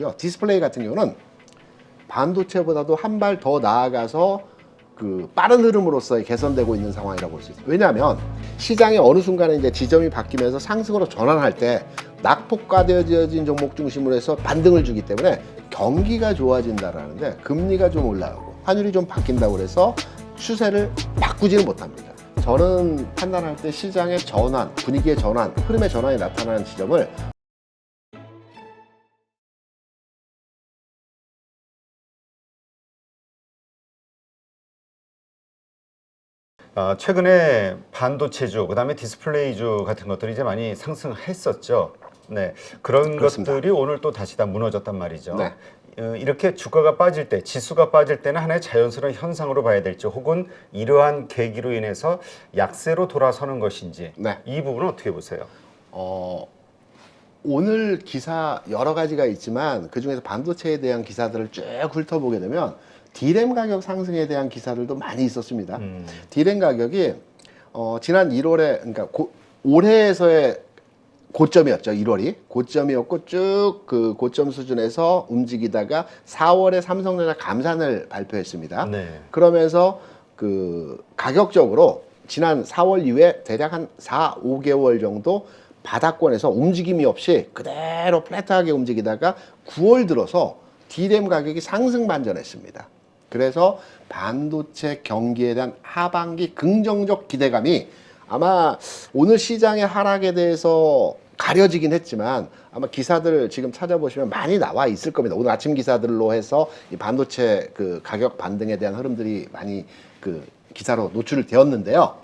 보이고요. 디스플레이 같은 경우는 반도체보다도 한 발 더 나아가서 그 빠른 흐름으로서의 개선되고 있는 상황이라고 볼 수 있어요. 왜냐하면 시장이 어느 순간에 이제 지점이 바뀌면서 상승으로 전환할 때 낙폭과되어진 종목 중심으로 해서 반등을 주기 때문에 경기가 좋아진다라는데 금리가 좀 올라가고 환율이 좀 바뀐다고 그래서 추세를 바꾸지는 못합니다. 저는 판단할 때 시장의 전환, 분위기의 전환, 흐름의 전환이 나타나는 지점을 최근에 반도체주, 그다음에 디스플레이주 같은 것들이 이제 많이 상승했었죠. 네, 그런 그렇습니다. 것들이 오늘 또 다시 다 무너졌단 말이죠. 네. 이렇게 주가가 빠질 때, 지수가 빠질 때는 하나의 자연스러운 현상으로 봐야 될지, 혹은 이러한 계기로 인해서 약세로 돌아서는 것인지, 네. 이 부분은 어떻게 보세요? 오늘 기사 여러 가지가 있지만 그중에서 반도체에 대한 기사들을 쭉 훑어보게 되면 D램 가격 상승에 대한 기사들도 많이 있었습니다. D램 가격이 지난 1월에 그러니까 올해에서의 고점이었죠. 1월이 고점이었고 쭉 그 고점 수준에서 움직이다가 4월에 삼성전자 감산을 발표했습니다. 네. 그러면서 그 가격적으로 지난 4월 이후에 대략 한 4, 5개월 정도 바닥권에서 움직임이 없이 그대로 플랫하게 움직이다가 9월 들어서 D램 가격이 상승 반전했습니다. 그래서 반도체 경기에 대한 하반기 긍정적 기대감이 아마 오늘 시장의 하락에 대해서 가려지긴 했지만 아마 기사들 지금 찾아보시면 많이 나와 있을 겁니다. 오늘 아침 기사들로 해서 이 반도체 그 가격 반등에 대한 흐름들이 많이 그 기사로 노출되었는데요.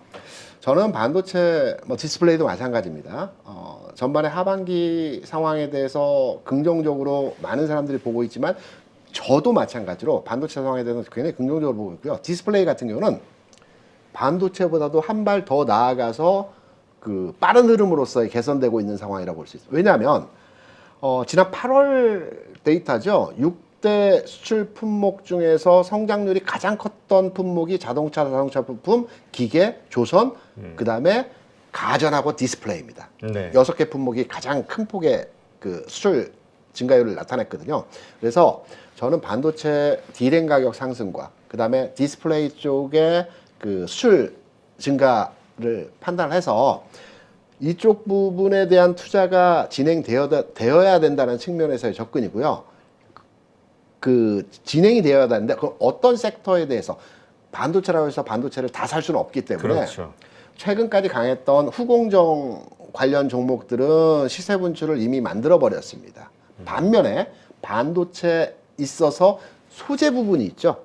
저는 반도체, 디스플레이도 마찬가지입니다. 전반의 하반기 상황에 대해서 긍정적으로 많은 사람들이 보고 있지만 저도 마찬가지로 반도체 상황에 대해서 굉장히 긍정적으로 보고 있고요. 디스플레이 같은 경우는 반도체보다도 한 발 더 나아가서 그 빠른 흐름으로서의 개선되고 있는 상황이라고 볼 수 있어요. 왜냐하면 지난 8월 데이터죠. 6대 수출 품목 중에서 성장률이 가장 컸던 품목이 자동차 부품, 기계, 조선, 그다음에 가전하고 디스플레이입니다. 네. 6개 품목이 가장 큰 폭의 그 수출 증가율을 나타냈거든요. 그래서 저는 반도체 D램 가격 상승과 그다음에 디스플레이 쪽의 그 수출 증가를 판단해서 이쪽 부분에 대한 투자가 진행되어야 된다는 측면에서의 접근이고요. 그 진행이 되어야 되는데 그 어떤 섹터에 대해서 반도체라고 해서 반도체를 다 살 수는 없기 때문에 그렇죠. 최근까지 강했던 후공정 관련 종목들은 시세 분출을 이미 만들어 버렸습니다. 반면에 반도체 있어서 소재 부분이 있죠.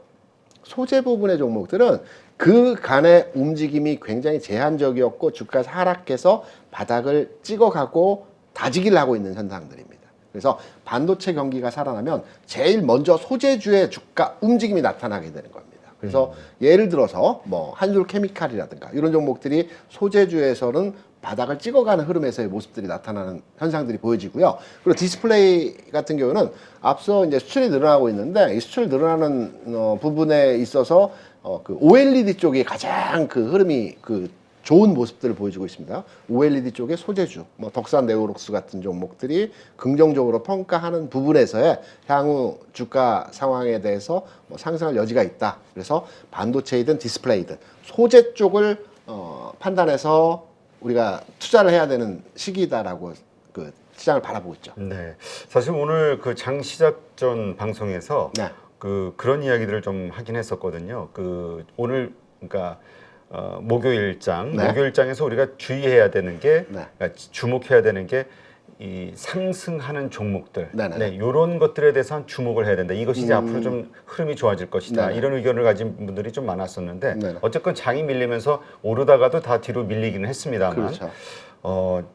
소재 부분의 종목들은 그 간의 움직임이 굉장히 제한적이었고 주가 하락해서 바닥을 찍어가고 다지기를 하고 있는 현상들입니다. 그래서 반도체 경기가 살아나면 제일 먼저 소재주의 주가 움직임이 나타나게 되는 겁니다. 그래서 예를 들어서 한솔 케미칼이라든가 이런 종목들이 소재주에서는 바닥을 찍어가는 흐름에서의 모습들이 나타나는 현상들이 보여지고요. 그리고 디스플레이 같은 경우는 앞서 이제 수출이 늘어나고 있는데 이 수출 늘어나는 부분에 있어서 그 OLED 쪽이 가장 그 흐름이 그 좋은 모습들을 보여주고 있습니다. OLED 쪽의 소재주, 덕산 네오록스 같은 종목들이 긍정적으로 평가하는 부분에서의 향후 주가 상황에 대해서 상승할 여지가 있다. 그래서 반도체이든 디스플레이든 소재 쪽을 판단해서 우리가 투자를 해야 되는 시기다라고 그 시장을 바라보고 있죠. 네. 사실 오늘 그 장 시작 전 방송에서 네. 그런 이야기들을 좀 하긴 했었거든요. 오늘 그러니까 목요일장, 네. 목요일장에서 우리가 주의해야 되는 게, 네. 그러니까 주목해야 되는 게 이 상승하는 종목들, 네네. 네, 이런 것들에 대해서 주목을 해야 된다. 이것이 이제 앞으로 좀 흐름이 좋아질 것이다. 네네. 이런 의견을 가진 분들이 좀 많았었는데, 네네. 어쨌건 장이 밀리면서 오르다가도 다 뒤로 밀리기는 했습니다만, 그렇죠.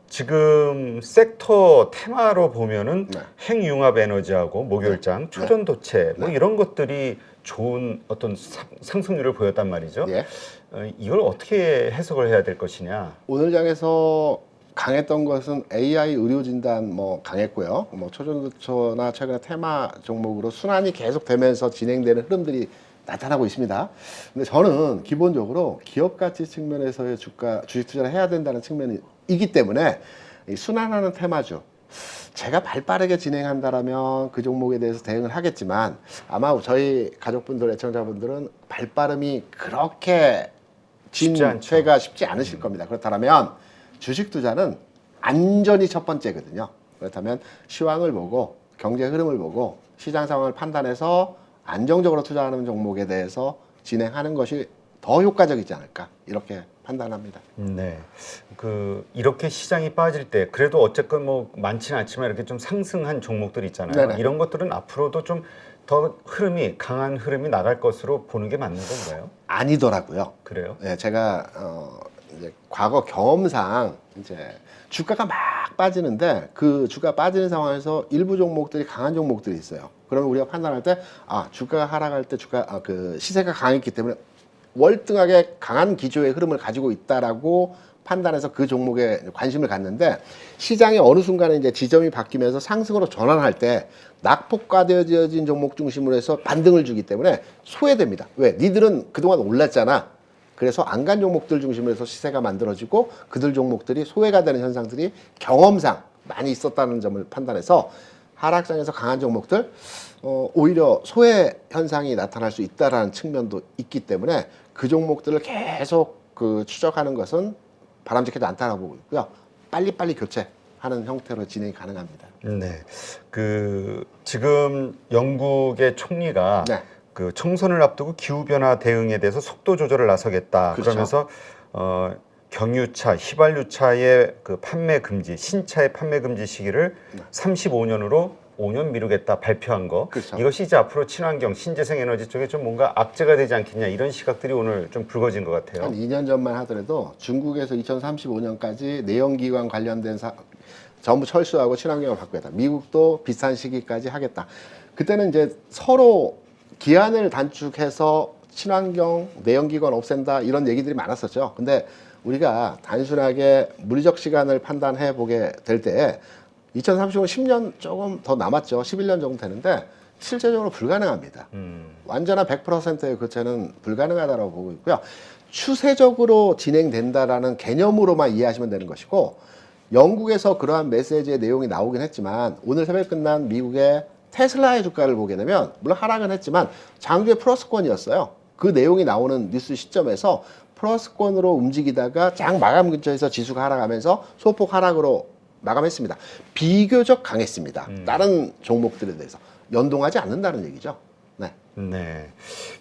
지금 섹터 테마로 보면은 네. 핵융합 에너지하고 목요일장, 초전도체 뭐 이런 것들이 좋은 어떤 상승률을 보였단 말이죠. 예. 이걸 어떻게 해석을 해야 될 것이냐. 오늘 장에서 강했던 것은 AI 의료진단 강했고요. 초전도체나 최근에 테마 종목으로 순환이 계속되면서 진행되는 흐름들이 나타나고 있습니다. 근데 저는 기본적으로 기업 가치 측면에서의 주식 투자를 해야 된다는 측면이기 때문에 이 순환하는 테마주, 제가 발빠르게 진행한다라면 그 종목에 대해서 대응을 하겠지만 아마 저희 가족분들, 애청자분들은 발빠름이 그렇게 쉽지 않죠. 진퇴가 쉽지 않으실 겁니다. 그렇다면 주식 투자는 안전이 첫 번째거든요. 그렇다면 시황을 보고 경제 흐름을 보고 시장 상황을 판단해서 안정적으로 투자하는 종목에 대해서 진행하는 것이 더 효과적이지 않을까 이렇게 판단합니다. 네. 이렇게 시장이 빠질 때 그래도 어쨌건 뭐 많지는 않지만 이렇게 좀 상승한 종목들 있잖아요. 네네. 이런 것들은 앞으로도 좀 더 강한 흐름이 나갈 것으로 보는 게 맞는 건가요? 아니더라고요. 그래요? 네, 제가 이제 과거 경험상 이제 주가가 막 빠지는데 그 주가 빠지는 상황에서 일부 종목들이 강한 종목들이 있어요. 그러면 우리가 판단할 때 주가가 하락할 때 그 시세가 강했기 때문에 월등하게 강한 기조의 흐름을 가지고 있다라고 판단해서 그 종목에 관심을 갖는데 시장이 어느 순간에 이제 지점이 바뀌면서 상승으로 전환할 때 낙폭과대어진 종목 중심으로 해서 반등을 주기 때문에 소외됩니다. 왜? 니들은 그동안 올랐잖아. 그래서 안 간 종목들 중심으로 해서 시세가 만들어지고 그들 종목들이 소외가 되는 현상들이 경험상 많이 있었다는 점을 판단해서 하락장에서 강한 종목들 오히려 소외 현상이 나타날 수 있다라는 측면도 있기 때문에 그 종목들을 계속 추적하는 것은 바람직하지 않다고 보고 있고요. 빨리빨리 교체하는 형태로 진행이 가능합니다. 네. 지금 영국의 총리가 네. 총선을 앞두고 기후변화 대응에 대해서 속도 조절을 나서겠다. 그렇죠. 그러면서 경유차, 휘발유차의 판매 금지, 신차의 판매 금지 시기를 35년으로 5년 미루겠다 발표한 거. 그렇죠. 이것이 이제 앞으로 친환경, 신재생 에너지 쪽에 좀 뭔가 악재가 되지 않겠냐 이런 시각들이 오늘 좀 불거진 것 같아요. 한 2년 전만 하더라도 중국에서 2035년까지 내연기관 관련된 전부 철수하고 친환경을 바꾸겠다. 미국도 비슷한 시기까지 하겠다. 그때는 이제 서로 기한을 단축해서 친환경, 내연기관 없앤다 이런 얘기들이 많았었죠. 근데 우리가 단순하게 물리적 시간을 판단해 보게 될 때 2035년 10년 조금 더 남았죠. 11년 정도 되는데 실제적으로 불가능합니다. 완전한 100%의 교체는 불가능하다고 보고 있고요. 추세적으로 진행된다라는 개념으로만 이해하시면 되는 것이고 영국에서 그러한 메시지의 내용이 나오긴 했지만 오늘 새벽 끝난 미국의 테슬라의 주가를 보게 되면 물론 하락은 했지만 장중에 플러스권이었어요. 그 내용이 나오는 뉴스 시점에서 플러스권으로 움직이다가 장 마감 근처에서 지수가 하락하면서 소폭 하락으로 마감했습니다. 비교적 강했습니다. 다른 종목들에 대해서 연동하지 않는다는 얘기죠. 네. 네.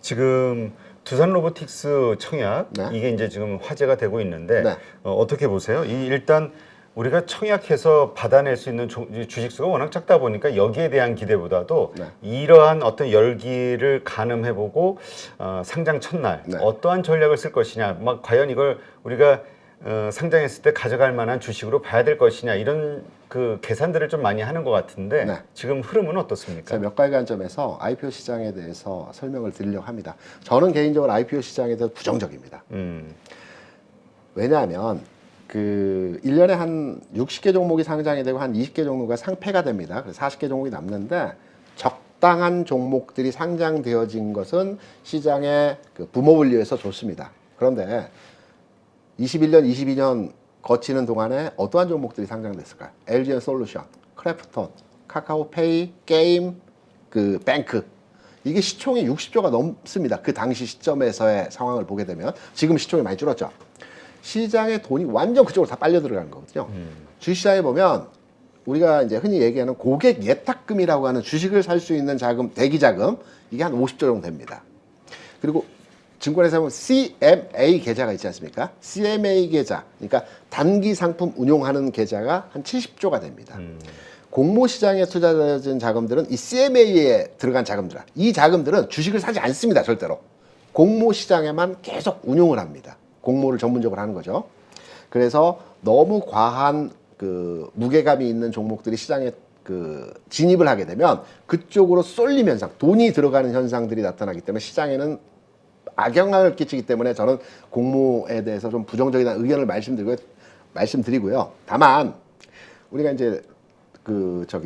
지금 두산 로보틱스 청약 네. 이게 이제 지금 화제가 되고 있는데 네. 어떻게 보세요? 일단 우리가 청약해서 받아낼 수 있는 주식수가 워낙 작다 보니까 여기에 대한 기대보다도 네. 이러한 어떤 열기를 가늠해보고 상장 첫날 네. 어떠한 전략을 쓸 것이냐, 막 과연 이걸 우리가 상장했을 때 가져갈 만한 주식으로 봐야 될 것이냐 이런 계산들을 좀 많이 하는 것 같은데 네. 지금 흐름은 어떻습니까? 제가 몇 가지 관점에서 IPO 시장에 대해서 설명을 드리려고 합니다. 저는 개인적으로 IPO 시장에 대해서 부정적입니다. 왜냐하면 1년에 한 60개 종목이 상장이 되고 한 20개 종목가 상폐가 됩니다. 그래서 40개 종목이 남는데 적당한 종목들이 상장되어진 것은 시장의 부모 분류에서 좋습니다. 그런데 21년, 22년 거치는 동안에 어떠한 종목들이 상장됐을까요? LG엔솔루션, 크래프톤, 카카오페이, 게임, 뱅크. 이게 시총이 60조가 넘습니다. 그 당시 시점에서의 상황을 보게 되면 지금 시총이 많이 줄었죠. 시장의 돈이 완전 그쪽으로 다 빨려 들어가는 거거든요. 주식시장에 보면 우리가 이제 흔히 얘기하는 고객 예탁금이라고 하는 주식을 살 수 있는 자금, 대기 자금 이게 한 50조 정도 됩니다. 그리고 증권회사 보면 CMA 계좌가 있지 않습니까? CMA 계좌, 그러니까 단기 상품 운용하는 계좌가 한 70조가 됩니다. 공모시장에 투자되어진 자금들은 이 CMA에 들어간 자금들, 이 자금들은 주식을 사지 않습니다, 절대로. 공모시장에만 계속 운용을 합니다. 공모를 전문적으로 하는 거죠. 그래서 너무 과한 무게감이 있는 종목들이 시장에 진입을 하게 되면 그쪽으로 쏠림 현상, 돈이 들어가는 현상들이 나타나기 때문에 시장에는 악영향을 끼치기 때문에 저는 공모에 대해서 좀 부정적이라는 의견을 말씀드리고요. 다만 우리가 이제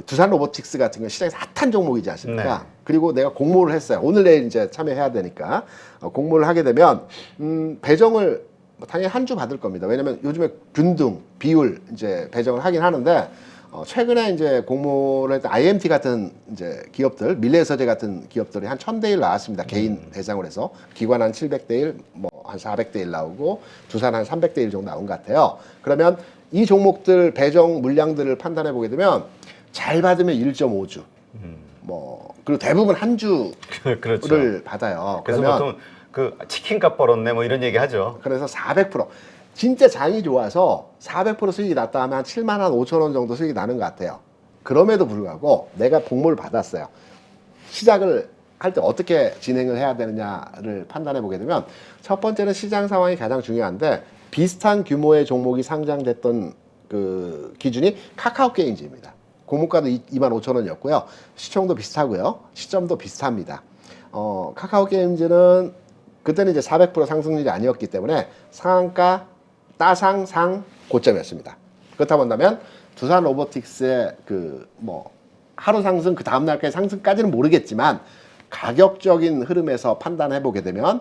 두산 로보틱스 같은 경우 시장에서 핫한 종목이지 않습니까? 네. 그리고 내가 공모를 했어요. 오늘 내일 이제 참여해야 되니까 공모를 하게 되면 배정을 당연히 한 주 받을 겁니다. 왜냐면 요즘에 균등, 비율 이제 배정을 하긴 하는데 최근에 이제 공모를 했던 IMT 같은 이제 기업들, 밀레서재 같은 기업들이 한 1000대 1 나왔습니다. 개인 대상으로 해서 기관 한 700대 1, 뭐 한 400대 1 나오고 두산 한 300대 1 정도 나온 것 같아요. 그러면 이 종목들 배정 물량들을 판단해 보게 되면 잘 받으면 1.5주, 뭐 그리고 대부분 한 주를 그렇죠. 받아요. 그래서 그러면 보통 그 치킨값 벌었네 뭐 이런 얘기 하죠. 그래서 400% 진짜 장이 좋아서 400% 수익이 났다 하면 한 7만 한 5천 원 정도 수익이 나는 것 같아요. 그럼에도 불구하고 내가 공모를 받았어요. 시작을 할 때 어떻게 진행을 해야 되느냐를 판단해 보게 되면 첫 번째는 시장 상황이 가장 중요한데 비슷한 규모의 종목이 상장됐던 그 기준이 카카오 게임즈입니다. 공모가도 2만 5천 원이었고요. 시총도 비슷하고요. 시점도 비슷합니다. 카카오 게임즈는 그때는 이제 400% 상승률이 아니었기 때문에 상한가 따상상 고점이었습니다. 그렇다 본다면 두산 로보틱스의 그 뭐 하루 상승 그 다음 날까지 상승까지는 모르겠지만 가격적인 흐름에서 판단해 보게 되면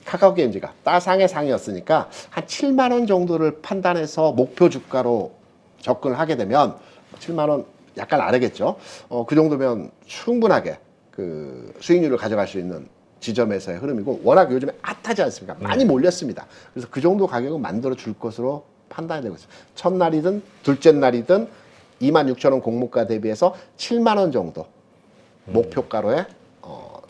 카카오 게임즈가 따상의 상이었으니까 한 7만 원 정도를 판단해서 목표 주가로 접근을 하게 되면 7만 원 약간 아래겠죠. 그 정도면 충분하게 그 수익률을 가져갈 수 있는 지점에서의 흐름이고 워낙 요즘에 핫하지 않습니까? 많이 몰렸습니다. 그래서 그 정도 가격은 만들어 줄 것으로 판단이 되고 있습니다. 첫날이든 둘째 날이든 26,000원 공모가 대비해서 7만 원 정도 목표가로의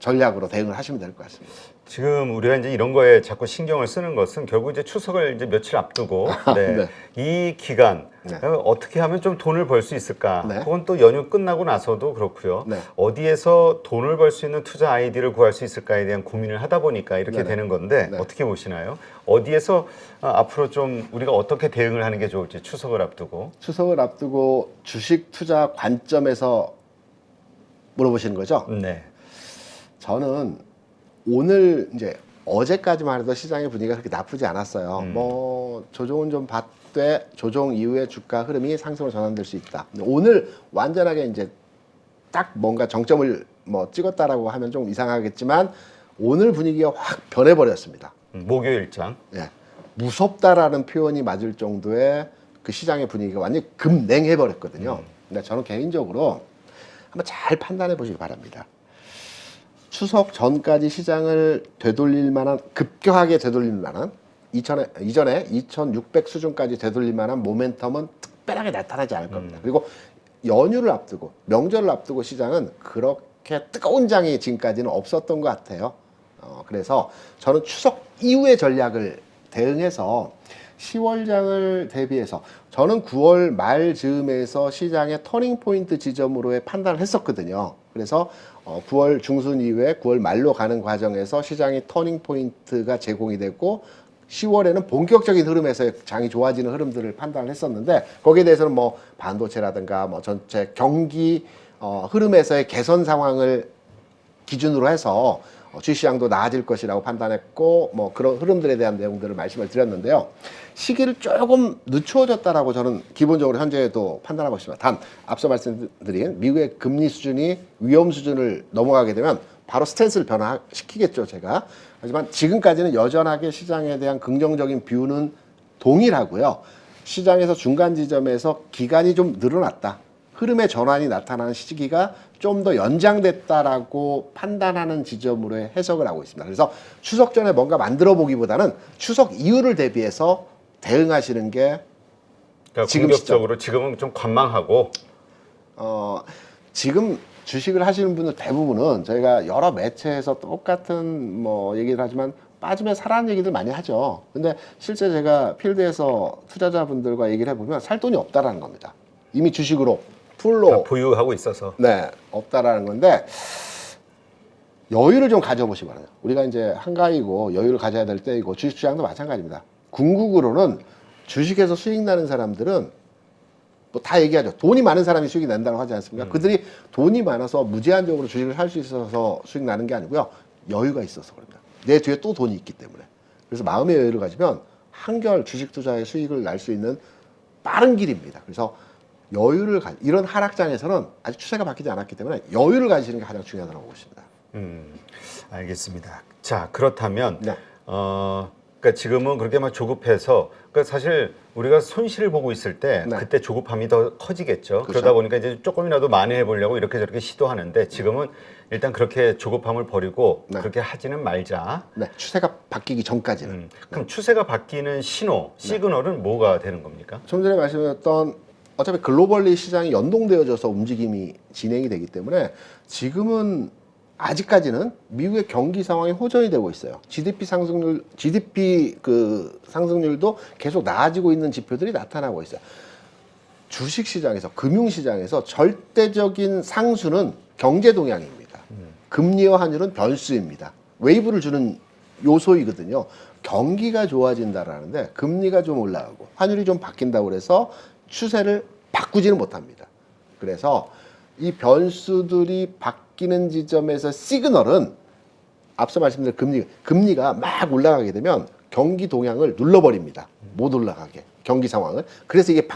전략으로 대응을 하시면 될 것 같습니다. 지금 우리가 이제 이런 거에 자꾸 신경을 쓰는 것은 결국 이제 추석을 이제 며칠 앞두고 네. 이 기간 네. 어떻게 하면 좀 돈을 벌 수 있을까? 네. 그건 또 연휴 끝나고 나서도 그렇고요. 네. 어디에서 돈을 벌 수 있는 투자 아이디를 구할 수 있을까에 대한 고민을 하다 보니까 이렇게 네네. 되는 건데 네. 어떻게 보시나요? 어디에서 앞으로 좀 우리가 어떻게 대응을 하는 게 좋을지 추석을 앞두고. 추석을 앞두고 주식 투자 관점에서 물어보시는 거죠? 네. 저는 오늘 이제 어제까지만 해도 시장의 분위기가 그렇게 나쁘지 않았어요. 뭐 조정은 좀 받되 조정 이후에 주가 흐름이 상승으로 전환될 수 있다. 근데 오늘 완전하게 이제 딱 뭔가 정점을 뭐 찍었다라고 하면 좀 이상하겠지만 오늘 분위기가 확 변해버렸습니다. 목요일장. 예, 무섭다라는 표현이 맞을 정도의 그 시장의 분위기가 완전히 급냉해버렸거든요. 근데 저는 개인적으로 한번 잘 판단해 보시기 바랍니다. 추석 전까지 시장을 되돌릴 만한 급격하게 되돌릴 만한 이전에 2,600 수준까지 되돌릴 만한 모멘텀은 특별하게 나타나지 않을 겁니다. 그리고 연휴를 앞두고 명절을 앞두고 시장은 그렇게 뜨거운 장이 지금까지는 없었던 것 같아요. 그래서 저는 추석 이후의 전략을 대응해서 10월장을 대비해서 저는 9월 말 즈음에서 시장의 터닝 포인트 지점으로의 판단을 했었거든요. 그래서 9월 중순 이후에 9월 말로 가는 과정에서 시장이 터닝 포인트가 제공이 되고 10월에는 본격적인 흐름에서 장이 좋아지는 흐름들을 판단을 했었는데 거기에 대해서는 뭐 반도체라든가 뭐 전체 경기 흐름에서의 개선 상황을 기준으로 해서 주시장도 나아질 것이라고 판단했고 뭐 그런 흐름들에 대한 내용들을 말씀을 드렸는데요. 시기를 조금 늦추어졌다라고 저는 기본적으로 현재도 판단하고 있습니다. 단 앞서 말씀드린 미국의 금리 수준이 위험 수준을 넘어가게 되면 바로 스탠스를 변화시키겠죠, 제가. 하지만 지금까지는 여전하게 시장에 대한 긍정적인 뷰는 동일하고요. 시장에서 중간 지점에서 기간이 좀 늘어났다. 흐름의 전환이 나타나는 시기가 좀 더 연장됐다라고 판단하는 지점으로 해석을 하고 있습니다. 그래서 추석 전에 뭔가 만들어 보기보다는 추석 이후를 대비해서 대응하시는 게 그러니까 지금 공격적으로 지금은 좀 관망하고 지금 주식을 하시는 분들 대부분은 저희가 여러 매체에서 똑같은 뭐 얘기를 하지만 빠지면 사라는 얘기들 많이 하죠. 근데 실제 제가 필드에서 투자자분들과 얘기를 해보면 살 돈이 없다라는 겁니다. 이미 주식으로 풀로 보유하고 있어서. 네, 없다라는 건데 여유를 좀 가져보시기 바랍니다. 우리가 이제 한가위고 여유를 가져야 될 때이고 주식시장도 마찬가지입니다. 궁극으로는 주식에서 수익 나는 사람들은 뭐 다 얘기하죠. 돈이 많은 사람이 수익이 난다고 하지 않습니까? 그들이 돈이 많아서 무제한적으로 주식을 할 수 있어서 수익 나는 게 아니고요. 여유가 있어서 그럽니다. 내 뒤에 또 돈이 있기 때문에. 그래서 마음의 여유를 가지면 한결 주식 투자의 수익을 날 수 있는 빠른 길입니다. 그래서 이런 하락장에서는 아직 추세가 바뀌지 않았기 때문에 여유를 가지시는 게 가장 중요하다고 보고 있습니다. 알겠습니다. 자, 그렇다면 네. 그러니까 지금은 그렇게 막 조급해서 그러니까 사실 우리가 손실을 보고 있을 때 네. 그때 조급함이 더 커지겠죠. 그렇죠. 그러다 보니까 이제 조금이라도 만회해 보려고 이렇게 저렇게 시도하는데 지금은 일단 그렇게 조급함을 버리고 네. 그렇게 하지는 말자. 네, 추세가 바뀌기 전까지는. 그럼 추세가 바뀌는 신호, 시그널은 뭐가 되는 겁니까? 좀 전에 말씀드렸던 어차피 글로벌리 시장이 연동되어져서 움직임이 진행이 되기 때문에 지금은 아직까지는 미국의 경기 상황이 호전이 되고 있어요. GDP 그 상승률도 계속 나아지고 있는 지표들이 나타나고 있어요. 주식 시장에서, 금융 시장에서 절대적인 상수는 경제 동향입니다. 금리와 환율은 변수입니다. 웨이브를 주는 요소이거든요. 경기가 좋아진다라는데 금리가 좀 올라가고 환율이 좀 바뀐다고 그래서 추세를 바꾸지는 못합니다. 그래서 이 변수들이 바뀌는 지점에서 시그널은 앞서 말씀드린 금리가 막 올라가게 되면 경기 동향을 눌러버립니다. 못 올라가게 경기 상황을. 그래서 이게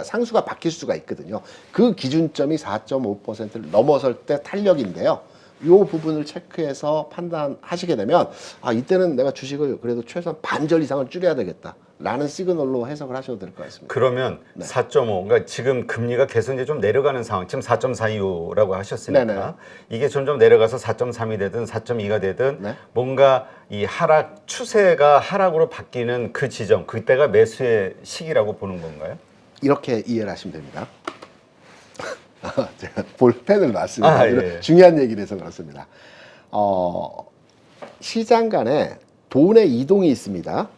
상수가 바뀔 수가 있거든요. 그 기준점이 4.5%를 넘어설 때 탄력인데요. 이 부분을 체크해서 판단하시게 되면 이때는 내가 주식을 그래도 최소한 반절 이상을 줄여야 되겠다라는 시그널로 해석을 하셔도 될 것 같습니다. 그러면 4.5, 그러니까 지금 금리가 계속 이제 좀 내려가는 상황, 지금 4.45라고 하셨으니까 네네. 이게 점점 내려가서 4.3이 되든 4.2가 되든 네. 뭔가 이 추세가 하락으로 바뀌는 그 지점, 그때가 매수의 시기라고 보는 건가요? 이렇게 이해를 하시면 됩니다. 제가 볼펜을 놨습니다. 예. 중요한 얘기를 해서 그렇습니다. 시장 간에 돈의 이동이 있습니다.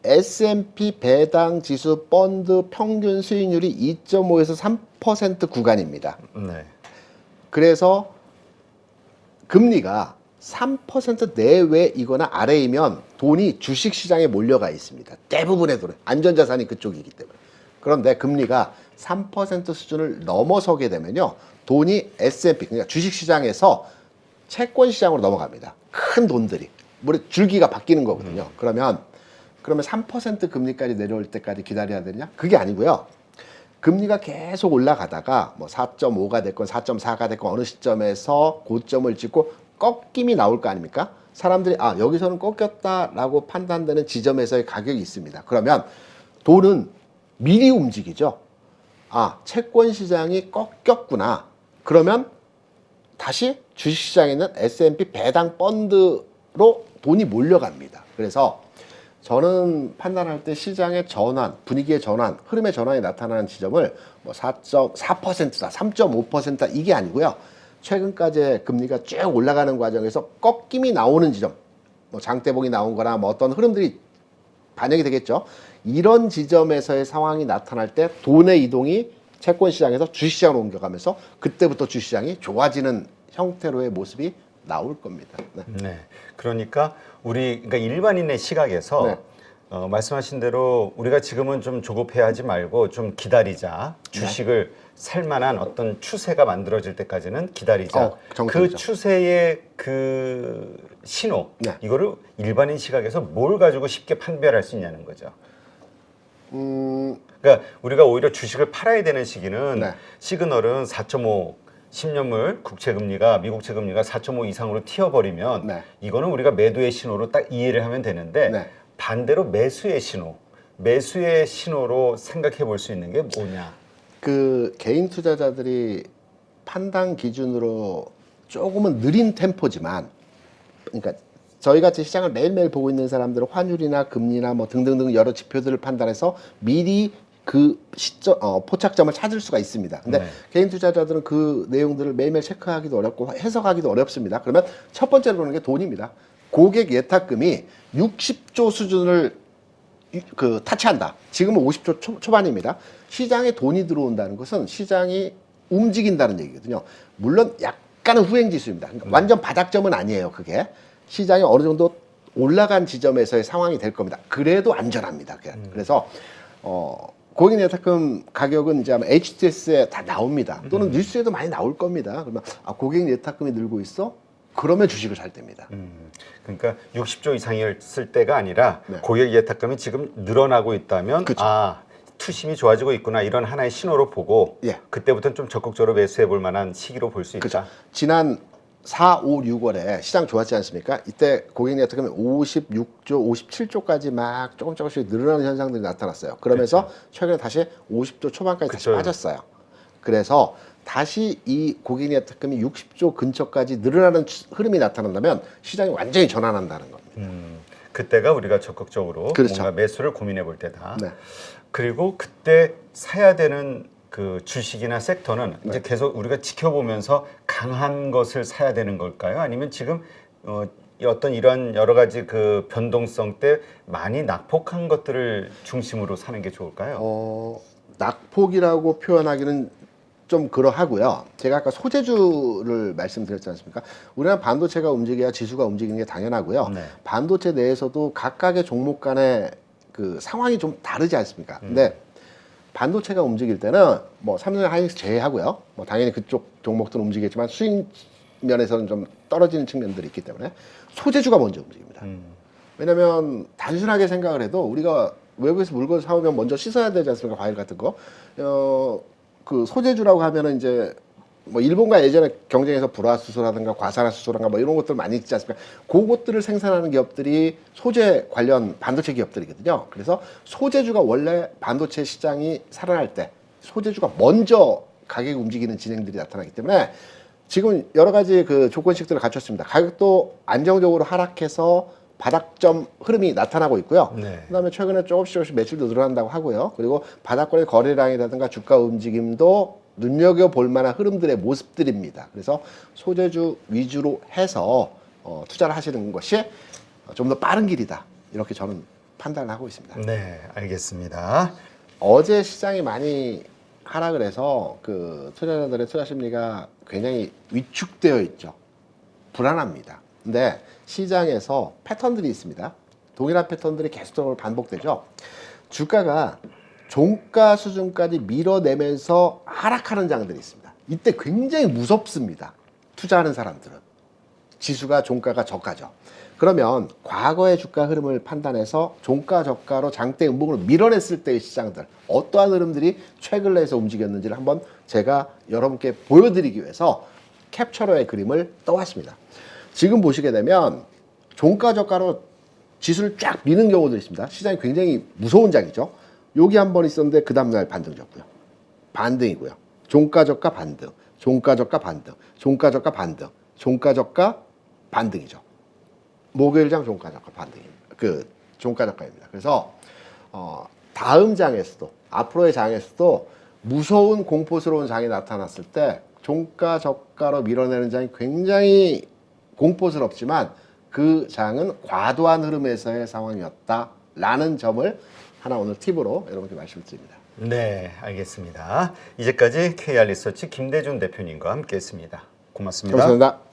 S&P 배당 지수 펀드 평균 수익률이 2.5에서 3% 구간입니다. 네. 그래서 금리가 3% 내외이거나 아래이면 돈이 주식시장에 몰려가 있습니다. 대부분의 돈은 안전자산이 그쪽이기 때문에. 그런데 금리가 3% 수준을 넘어서게 되면요, 돈이 S&P, 그러니까 주식시장에서 채권시장으로 넘어갑니다. 큰 돈들이. 줄기가 바뀌는 거거든요. 그러면 3% 금리까지 내려올 때까지 기다려야 되냐? 그게 아니고요. 금리가 계속 올라가다가 뭐 4.5가 됐건 4.4가 됐건 어느 시점에서 고점을 찍고 꺾임이 나올 거 아닙니까? 사람들이 여기서는 꺾였다라고 판단되는 지점에서의 가격이 있습니다. 그러면 돈은 미리 움직이죠. 채권 시장이 꺾였구나. 그러면 다시 주식시장에 있는 S&P 배당 펀드로 돈이 몰려갑니다. 그래서 저는 판단할 때 시장의 전환, 분위기의 전환, 흐름의 전환이 나타나는 지점을 뭐 4.4%다, 3.5%다 이게 아니고요. 최근까지 금리가 쭉 올라가는 과정에서 꺾임이 나오는 지점, 뭐 장대봉이 나온 거나 뭐 어떤 흐름들이 반영이 되겠죠. 이런 지점에서의 상황이 나타날 때 돈의 이동이 채권 시장에서 주식 시장으로 옮겨가면서 그때부터 주식 시장이 좋아지는 형태로의 모습이 나올 겁니다. 네. 네. 그러니까 그러니까 일반인의 시각에서 네. 말씀하신 대로 우리가 지금은 좀 조급해 하지 말고 좀 기다리자. 주식을 살 만한 어떤 추세가 만들어질 때까지는 기다리자. 그 정석이죠. 추세의 그 신호, 네. 이거를 일반인 시각에서 뭘 가지고 쉽게 판별할 수 있냐는 거죠. 그러니까 우리가 오히려 주식을 팔아야 되는 시기는 네. 시그널은 4.5 10년물 국채금리가 미국 채금리가 4.5 이상으로 튀어버리면 네. 이거는 우리가 매도의 신호로 딱 이해를 하면 되는데 네. 반대로 매수의 신호로 생각해 볼 수 있는 게 뭐냐? 그 개인 투자자들이 판단 기준으로 조금은 느린 템포지만, 그러니까 저희 같이 시장을 매일매일 보고 있는 사람들은 환율이나 금리나 뭐 등등등 여러 지표들을 판단해서 미리 그 시점, 포착점을 찾을 수가 있습니다. 근데 개인 투자자들은 그 내용들을 매일매일 체크하기도 어렵고 해석하기도 어렵습니다. 그러면 첫 번째로 보는 게 돈입니다. 고객 예탁금이 60조 수준을 타치한다. 지금은 50조 초반입니다. 시장에 돈이 들어온다는 것은 시장이 움직인다는 얘기거든요. 물론 약간은 후행지수입니다. 그러니까 완전 바닥점은 아니에요. 그게 시장이 어느 정도 올라간 지점에서의 상황이 될 겁니다. 그래도 안전합니다. 그래서 고객 예탁금 가격은 이제 아마 HTS에 다 나옵니다. 또는 뉴스에도 많이 나올 겁니다. 그러면 고객 예탁금이 늘고 있어? 그러면 주식을 살 때입니다. 그러니까 60조 이상이었을 때가 아니라 네. 고객 예탁금이 지금 늘어나고 있다면 그쵸. 투심이 좋아지고 있구나 이런 하나의 신호로 보고 예. 그때부터는 좀 적극적으로 매수해 볼 만한 시기로 볼 수 있다. 그렇죠. 지난 4, 5, 6월에 시장 좋았지 않습니까? 이때 고객님 같은 경우는 56조, 57조까지 막 조금씩 늘어나는 현상들이 나타났어요. 그러면서 최근에 다시 50조 초반까지 다시 그쵸. 빠졌어요. 그래서 다시 이 고객님 특금이 60조 근처까지 늘어나는 흐름이 나타난다면 시장이 완전히 전환한다는 겁니다. 그때가 우리가 적극적으로 그렇죠. 뭔가 매수를 고민해 볼 때다. 네. 그리고 그때 사야 되는 그 주식이나 섹터는 네. 이제 계속 우리가 지켜보면서 강한 것을 사야 되는 걸까요? 아니면 지금 어떤 이런 여러 가지 그 변동성 때 많이 낙폭한 것들을 중심으로 사는 게 좋을까요? 낙폭이라고 표현하기는 좀 그러하고요. 제가 아까 소재주를 말씀드렸지 않습니까? 우리나라 반도체가 움직여야 지수가 움직이는 게 당연하고요. 네. 반도체 내에서도 각각의 종목 간의 그 상황이 좀 다르지 않습니까? 근데 반도체가 움직일 때는 뭐 삼성 하이닉스 제외하고요. 뭐 당연히 그쪽 종목들은 움직이겠지만 수익 면에서는 좀 떨어지는 측면들이 있기 때문에 소재주가 먼저 움직입니다. 왜냐하면 단순하게 생각을 해도 우리가 외국에서 물건을 사오면 먼저 씻어야 되지 않습니까? 과일 같은 거. 그 소재주라고 하면은 이제 뭐 일본과 예전에 경쟁에서 불화수소라든가 과산화수소라든가 뭐 이런 것들 많이 있지 않습니까? 그것들을 생산하는 기업들이 소재 관련 반도체 기업들이거든요. 그래서 소재주가 원래 반도체 시장이 살아날 때 소재주가 먼저 가격이 움직이는 진행들이 나타나기 때문에 지금 여러 가지 그 조건식들을 갖췄습니다. 가격도 안정적으로 하락해서 바닥점 흐름이 나타나고 있고요. 네. 그다음에 최근에 조금씩 매출도 늘어난다고 하고요. 그리고 바닥권의 거래량이라든가 주가 움직임도 눈여겨볼 만한 흐름들의 모습들입니다. 그래서 소재주 위주로 해서 투자를 하시는 것이 좀 더 빠른 길이다. 이렇게 저는 판단을 하고 있습니다. 네, 알겠습니다. 어제 시장이 많이 하락을 해서 그 투자자들의 투자 심리가 굉장히 위축되어 있죠. 불안합니다. 근데 시장에서 패턴들이 있습니다. 동일한 패턴들이 계속적으로 반복되죠. 주가가 종가 수준까지 밀어내면서 하락하는 장들이 있습니다. 이때 굉장히 무섭습니다. 투자하는 사람들은. 지수가 종가가 저가죠. 그러면 과거의 주가 흐름을 판단해서 종가 저가로 장대 음봉으로 밀어냈을 때의 시장들 어떠한 흐름들이 최근 내에서 움직였는지를 한번 제가 여러분께 보여드리기 위해서 캡처러의 그림을 떠왔습니다. 지금 보시게 되면 종가 저가로 지수를 쫙 미는 경우도 있습니다. 시장이 굉장히 무서운 장이죠. 여기 한 번 있었는데 그 다음날 반등졌고요. 반등이고요. 종가 저가 반등, 종가 저가 반등, 종가 저가 반등, 종가 저가 반등이죠. 목요일장 종가 저가 반등입니다. 그 종가 저가입니다. 그래서 다음 장에서도 앞으로의 장에서도 무서운 공포스러운 장이 나타났을 때 종가 저가로 밀어내는 장이 굉장히 공포스럽지만 그 장은 과도한 흐름에서의 상황이었다라는 점을 하나 오늘 팁으로 여러분께 말씀드립니다. 네, 알겠습니다. 이제까지 KR 리서치 김대중 대표님과 함께했습니다. 고맙습니다. 감사합니다.